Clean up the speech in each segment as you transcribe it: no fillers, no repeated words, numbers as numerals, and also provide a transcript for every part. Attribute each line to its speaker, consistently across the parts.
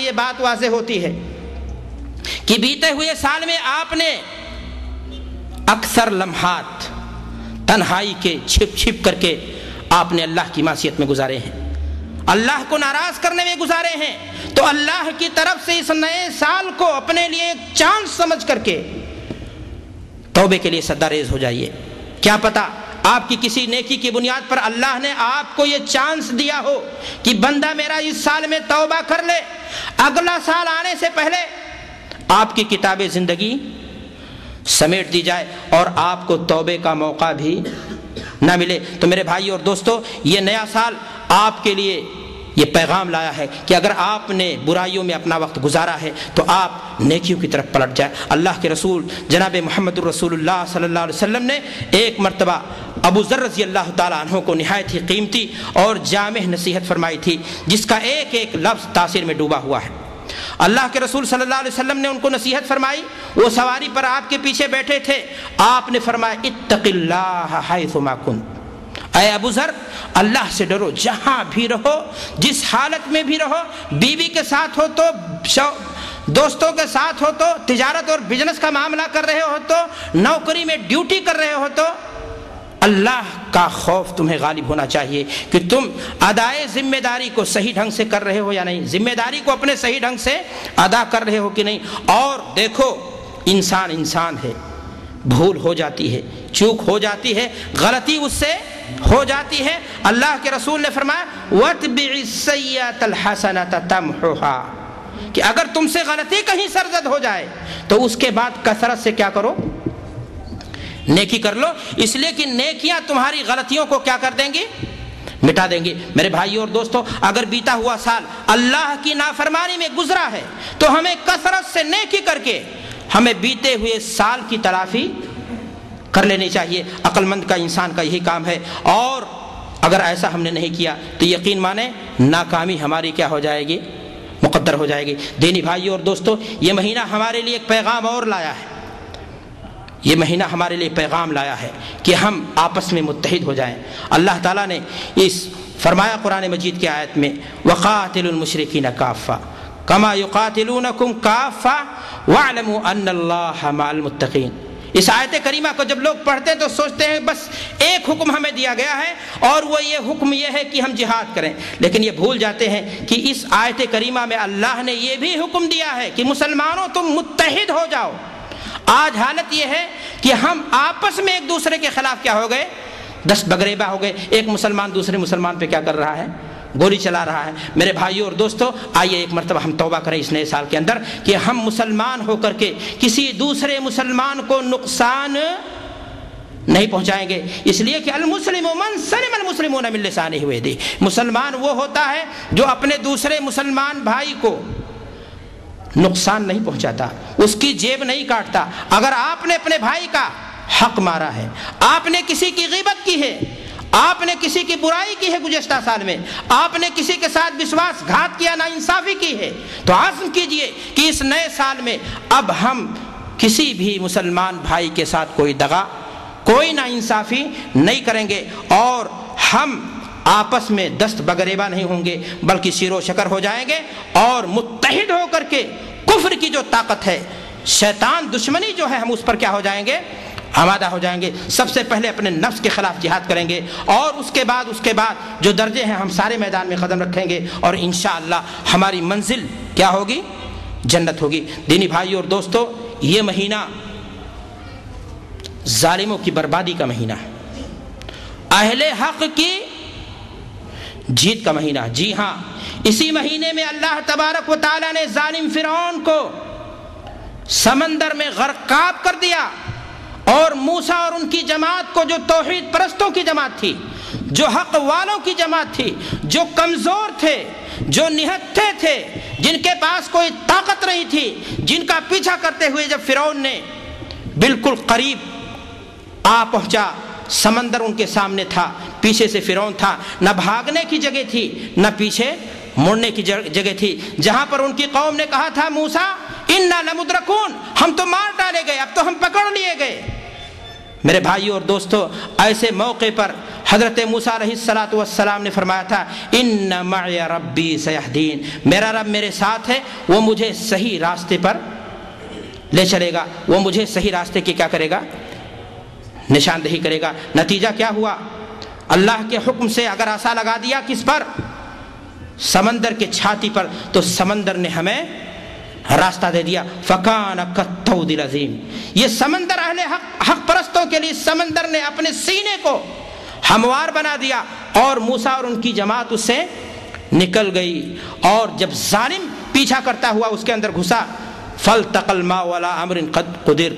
Speaker 1: یہ بات واضح ہوتی ہے کہ بیتے ہوئے سال میں آپ نے اکثر لمحات تنہائی کے چھپ چھپ کر کے آپ نے اللہ کی معصیت میں گزارے ہیں، اللہ کو ناراض کرنے میں گزارے ہیں۔ تو اللہ کی طرف سے اس نئے سال کو اپنے لیے ایک چانس سمجھ کر کے توبے کے لیے سدا ریز ہو جائیے۔ کیا پتہ آپ کی کسی نیکی کی بنیاد پر اللہ نے آپ کو یہ چانس دیا ہو کہ بندہ میرا اس سال میں توبہ کر لے، اگلا سال آنے سے پہلے آپ کی کتاب زندگی سمیٹ دی جائے اور آپ کو توبے کا موقع بھی نہ ملے۔ تو میرے بھائی اور دوستو، یہ نیا سال آپ کے لیے یہ پیغام لایا ہے کہ اگر آپ نے برائیوں میں اپنا وقت گزارا ہے تو آپ نیکیوں کی طرف پلٹ جائیں۔ اللہ کے رسول جناب محمد الرسول اللہ صلی اللہ علیہ وسلم نے ایک مرتبہ ابو ذر رضی اللہ تعالیٰ عنہ کو نہایت ہی قیمتی اور جامع نصیحت فرمائی تھی، جس کا ایک ایک لفظ تاثیر میں ڈوبا ہوا ہے۔ اللہ کے رسول صلی اللہ علیہ وسلم نے ان کو نصیحت فرمائی، وہ سواری پر آپ کے پیچھے بیٹھے تھے، آپ نے فرمایا اتق اللہ حیثما کنت، اے ابو ذر اللہ سے ڈرو جہاں بھی رہو، جس حالت میں بھی رہو، بیوی کے ساتھ ہو تو دوستوں کے ساتھ ہو تو، تجارت اور بزنس کا معاملہ کر رہے ہو تو، نوکری میں ڈیوٹی کر رہے ہو تو، اللہ کا خوف تمہیں غالب ہونا چاہیے کہ تم ادائے ذمہ داری کو صحیح ڈھنگ سے کر رہے ہو یا نہیں، ذمہ داری کو اپنے صحیح ڈھنگ سے ادا کر رہے ہو کہ نہیں۔ اور دیکھو انسان ہے، بھول ہو جاتی ہے، چوک ہو جاتی ہے، غلطی اس سے ہو جاتی ہے۔ اللہ کے رسول نے فرمایا وَاتْبِعِ السَّيِّئَةَ الْحَسَنَةَ تَمْحُوهَا، کہ اگر تم سے غلطی کہیں سرزد ہو جائے تو اس کے بعد کثرت سے کیا کرو؟ نیکی کر لو، اس لیے کہ نیکیاں تمہاری غلطیوں کو کیا کر دیں گی؟ مٹا دیں گی۔ میرے بھائیو اور دوستو، اگر بیتا ہوا سال اللہ کی نافرمانی میں گزرا ہے تو ہمیں کثرت سے نیکی کر کے ہمیں بیتے ہوئے سال کی تلافی کر لینی چاہیے۔ عقل مند کا انسان کا یہی کام ہے، اور اگر ایسا ہم نے نہیں کیا تو یقین مانیں ناکامی ہماری کیا ہو جائے گی؟ مقدر ہو جائے گی۔ دینی بھائیو اور دوستو، یہ مہینہ ہمارے لیے ایک پیغام اور لایا ہے، یہ مہینہ ہمارے لیے پیغام لایا ہے کہ ہم آپس میں متحد ہو جائیں۔ اللہ تعالیٰ نے اس فرمایا قرآن مجید کی آیت میں وَقَاتِلُوا الْمُشْرِكِينَ كَافَّةً كَمَا يُقَاتِلُونَكُمْ كَافَّةً وَاعْلَمُوا أَنَّ اللَّهَ مَعَ الْمُتَّقِينَ۔ اس آیت کریمہ کو جب لوگ پڑھتے ہیں تو سوچتے ہیں بس ایک حکم ہمیں دیا گیا ہے اور وہ یہ حکم یہ ہے کہ ہم جہاد کریں، لیکن یہ بھول جاتے ہیں کہ اس آیت کریمہ میں اللہ نے یہ بھی حکم دیا ہے کہ مسلمانوں تم متحد ہو جاؤ۔ آج حالت یہ ہے کہ ہم آپس میں ایک دوسرے کے خلاف کیا ہو گئے؟ دست بگریبہ ہو گئے۔ ایک مسلمان دوسرے مسلمان پہ کیا کر رہا ہے؟ گولی چلا رہا ہے۔ میرے بھائیوں اور دوستو، آئیے ایک مرتبہ ہم توبہ کریں اس نئے سال کے اندر کہ ہم مسلمان ہو کر کے کسی دوسرے مسلمان کو نقصان نہیں پہنچائیں گے، اس لیے کہ المسلم من سلم المسلمون من لسانہ ویدیہ، مسلمان وہ ہوتا ہے جو اپنے دوسرے مسلمان بھائی کو نقصان نہیں پہنچاتا، اس کی جیب نہیں کاٹتا۔ اگر آپ نے اپنے بھائی کا حق مارا ہے، آپ نے کسی کی غیبت کی ہے، آپ نے کسی کی برائی کی ہے گزشتہ سال میں، آپ نے کسی کے ساتھ وشواس گھات کیا، ناانصافی کی ہے، تو عزم کیجئے کہ اس نئے سال میں اب ہم کسی بھی مسلمان بھائی کے ساتھ کوئی دغا، کوئی ناانصافی نہیں کریں گے، اور ہم آپس میں دست بگریبہ نہیں ہوں گے بلکہ سیر و شکر ہو جائیں گے، اور متحد ہو کر کے کفر کی جو طاقت ہے، شیطان دشمنی جو ہے، ہم اس پر کیا ہو جائیں گے؟ آمادہ ہو جائیں گے۔ سب سے پہلے اپنے نفس کے خلاف جہاد کریں گے، اور اس کے بعد جو درجے ہیں ہم سارے میدان میں قدم رکھیں گے، اور انشاءاللہ ہماری منزل کیا ہوگی؟ جنت ہوگی۔ دینی بھائیو اور دوستو، یہ مہینہ ظالموں کی بربادی کا مہینہ ہے، اہل حق کی جیت کا مہینہ۔ جی ہاں، اسی مہینے میں اللہ تبارک و تعالی نے ظالم فرعون کو سمندر میں غرقاب کر دیا، اور موسیٰ اور ان کی جماعت کو، جو توحید پرستوں کی جماعت تھی، جو حق والوں کی جماعت تھی، جو کمزور تھے، جو نہتھے تھے، جن کے پاس کوئی طاقت نہیں تھی، جن کا پیچھا کرتے ہوئے جب فرعون نے بالکل قریب آ پہنچا، سمندر ان کے سامنے تھا، پیچھے سے فرعون تھا، نہ بھاگنے کی جگہ تھی نہ پیچھے مڑنے کی جگہ تھی، جہاں پر ان کی قوم نے کہا تھا موسیٰ اِنَّا لَمُدْرَكُونَ، ہم تو مار ڈالے گئے، اب تو ہم پکڑ لیے گئے۔ میرے بھائیو اور دوستو، ایسے موقع پر حضرت موسیٰ علیہ السلام نے فرمایا تھا ان معی ربی سیہدین، میرا رب میرے ساتھ ہے، وہ مجھے صحیح راستے پر لے چلے گا، وہ مجھے صحیح راستے کی کیا کرے گا، نشاندہی کرے گا۔ نتیجہ کیا ہوا؟ اللہ کے حکم سے اگر عصا لگا دیا کس پر؟ سمندر کے چھاتی پر، تو سمندر نے ہمیں راستہ دے دیا۔ فَكَانَ كَالطَّوْدِ الْعَظِيمِ، یہ سمندر اہل حق پرستوں کے لیے سمندر نے اپنے سینے کو ہموار بنا دیا، اور موسیٰ اور ان کی جماعت اس سے نکل گئی، اور جب ظالم پیچھا کرتا ہوا اس کے اندر گھسا، فَالْتَقَى الْمَاءُ عَلَىٰ أَمْرٍ قَدْ قُدِرَ،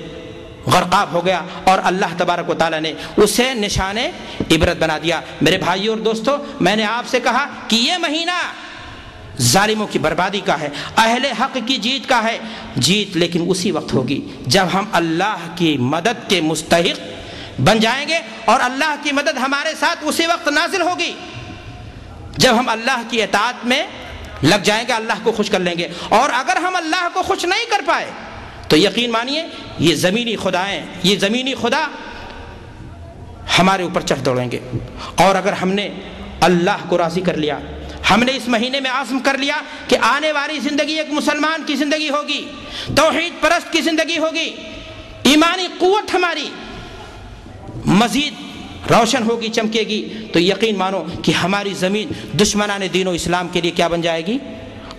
Speaker 1: غرقاب ہو گیا، اور اللہ تبارک و تعالیٰ نے اسے نشان عبرت بنا دیا۔ میرے بھائیوں اور دوستو، میں نے آپ سے کہا کہ یہ مہینہ ظالموں کی بربادی کا ہے، اہل حق کی جیت کا ہے۔ جیت لیکن اسی وقت ہوگی جب ہم اللہ کی مدد کے مستحق بن جائیں گے، اور اللہ کی مدد ہمارے ساتھ اسی وقت نازل ہوگی جب ہم اللہ کی اطاعت میں لگ جائیں گے، اللہ کو خوش کر لیں گے۔ اور اگر ہم اللہ کو خوش نہیں کر پائے تو یقین مانیے یہ زمینی خدائیں، یہ زمینی خدا ہمارے اوپر چڑھ دوڑیں گے۔ اور اگر ہم نے اللہ کو راضی کر لیا، ہم نے اس مہینے میں عزم کر لیا کہ آنے والی زندگی ایک مسلمان کی زندگی ہوگی، توحید پرست کی زندگی ہوگی، ایمانی قوت ہماری مزید روشن ہوگی، چمکے گی، تو یقین مانو کہ ہماری زمین دشمنان دین و اسلام کے لیے کیا بن جائے گی؟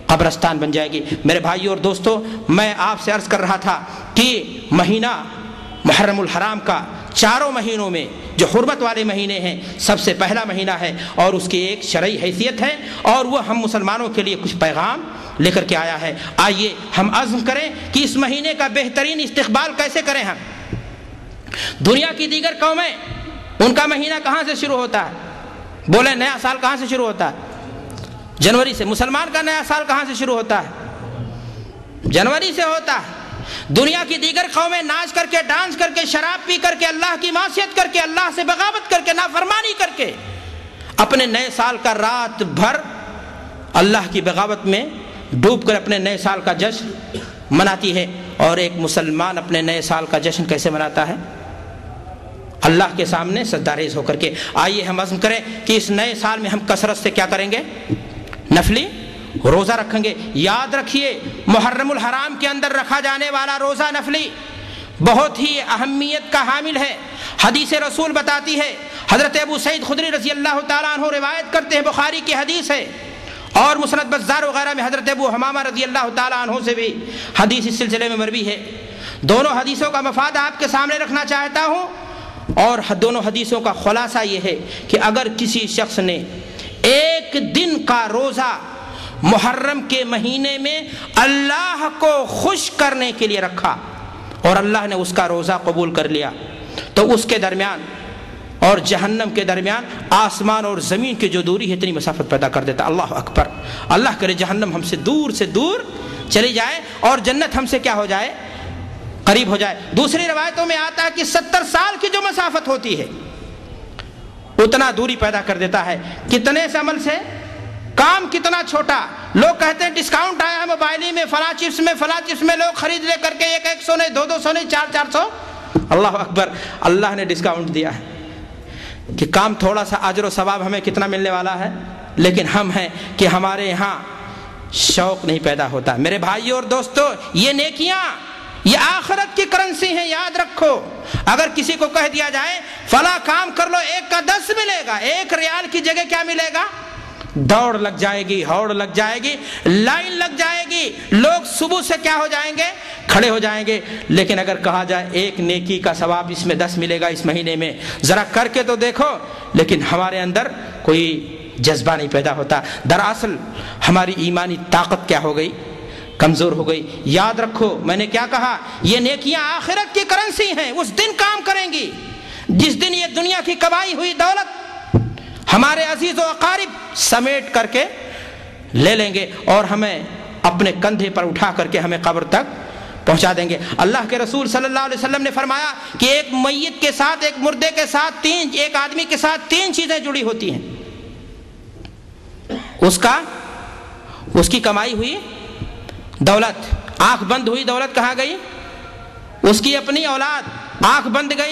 Speaker 1: قبرستان بن جائے گی۔ میرے بھائیوں اور دوستو، میں آپ سے عرض کر رہا تھا کہ مہینہ محرم الحرام کا چاروں مہینوں میں جو حرمت والے مہینے ہیں، سب سے پہلا مہینہ ہے، اور اس کی ایک شرعی حیثیت ہے، اور وہ ہم مسلمانوں کے لیے کچھ پیغام لے کر کے آیا ہے۔ آئیے ہم عزم کریں کہ اس مہینے کا بہترین استقبال کیسے کریں۔ ہم دنیا کی دیگر قومیں، ان کا مہینہ کہاں سے شروع ہوتا ہے؟ بولیں نیا سال کہاں سے شروع ہوتا ہے؟ جنوری سے۔ مسلمان کا نیا سال کہاں سے شروع ہوتا ہے؟ جنوری سے ہوتا ہے۔ دنیا کی دیگر قومیں ناچ کر کے، ڈانس کر کے، شراب پی کر کے، اللہ کی معصیت کر کے، اللہ سے بغاوت کر کے، نافرمانی کر کے اپنے نئے سال کا رات بھر اللہ کی بغاوت میں ڈوب کر اپنے نئے سال کا جشن مناتی ہے۔ اور ایک مسلمان اپنے نئے سال کا جشن کیسے مناتا ہے؟ اللہ کے سامنے سجدہ ہو کر کے۔ آئیے ہم عزم کریں کہ اس نئے سال میں ہم کثرت سے کیا کریں گے؟ نفلی روزہ رکھیں گے۔ یاد رکھیے، محرم الحرام کے اندر رکھا جانے والا روزہ نفلی بہت ہی اہمیت کا حامل ہے۔ حدیث رسول بتاتی ہے، حضرت ابو سعید خدری رضی اللہ تعالیٰ عنہ روایت کرتے ہیں، بخاری کی حدیث ہے، اور مسند بزار وغیرہ میں حضرت ابو حمامہ رضی اللہ تعالیٰ عنہ سے بھی حدیث اس سلسلے میں مروی ہے۔ دونوں حدیثوں کا مفاد آپ کے سامنے رکھنا چاہتا ہوں، اور دونوں حدیثوں کا خلاصہ یہ ہے کہ اگر کسی شخص نے ایک دن کا روزہ محرم کے مہینے میں اللہ کو خوش کرنے کے لیے رکھا، اور اللہ نے اس کا روزہ قبول کر لیا، تو اس کے درمیان اور جہنم کے درمیان آسمان اور زمین کی جو دوری ہے اتنی مسافت پیدا کر دیتا۔ اللہ اکبر! اللہ کرے جہنم ہم سے دور چلی جائے، اور جنت ہم سے کیا ہو جائے؟ قریب ہو جائے۔ دوسری روایتوں میں آتا ہے کہ 70 سال کی جو مسافت ہوتی ہے اتنا دوری پیدا کر دیتا ہے۔ کتنے سے عمل سے؟ کام کتنا چھوٹا۔ لوگ کہتے ہیں ڈسکاؤنٹ آیا ہے موبائل میں، فلاں چپس میں لوگ خرید لے کر کے 100 نہیں، 200 نہیں، 400۔ اللہ اکبر! اللہ نے ڈسکاؤنٹ دیا ہے کہ کام تھوڑا سا اجر و ثواب ہمیں کتنا ملنے والا ہے، لیکن ہم ہیں کہ ہمارے یہاں شوق نہیں پیدا ہوتا۔ میرے بھائیوں اور دوستو، یہ نیکیاں یہ آخرت کی کرنسی ہیں، یاد رکھو۔ اگر کسی کو کہہ دیا جائے فلاں کام کر لو، 1 کا 10 ملے گا، 1 ریال کی جگہ کیا ملے گا؟ دوڑ لگ جائے گی، ہوڑ لگ جائے گی، لائن لگ جائے گی، لوگ صبح سے کیا ہو جائیں گے؟ کھڑے ہو جائیں گے۔ لیکن اگر کہا جائے 1 نیکی کا ثواب اس میں 10 ملے گا اس مہینے میں، ذرا کر کے تو دیکھو، لیکن ہمارے اندر کوئی جذبہ نہیں پیدا ہوتا۔ دراصل ہماری ایمانی طاقت کیا ہو گئی؟ کمزور ہو گئی۔ یاد رکھو، میں نے کیا کہا؟ یہ نیکیاں آخرت کی کرنسی ہیں، اس دن کام کریں گی جس دن یہ دنیا کی کمائی ہوئی دولت ہمارے عزیز و اقارب سمیٹ کر کے لے لیں گے، اور ہمیں اپنے کندھے پر اٹھا کر کے ہمیں قبر تک پہنچا دیں گے۔ اللہ کے رسول صلی اللہ علیہ وسلم نے فرمایا کہ ایک میت کے ساتھ، ایک مردے کے ساتھ ایک آدمی کے ساتھ 3 چیزیں جڑی ہوتی ہیں۔ اس کی کمائی ہوئی دولت، آنکھ بند ہوئی دولت کہاں گئی؟ اس کی اپنی اولاد، آنکھ بند گئی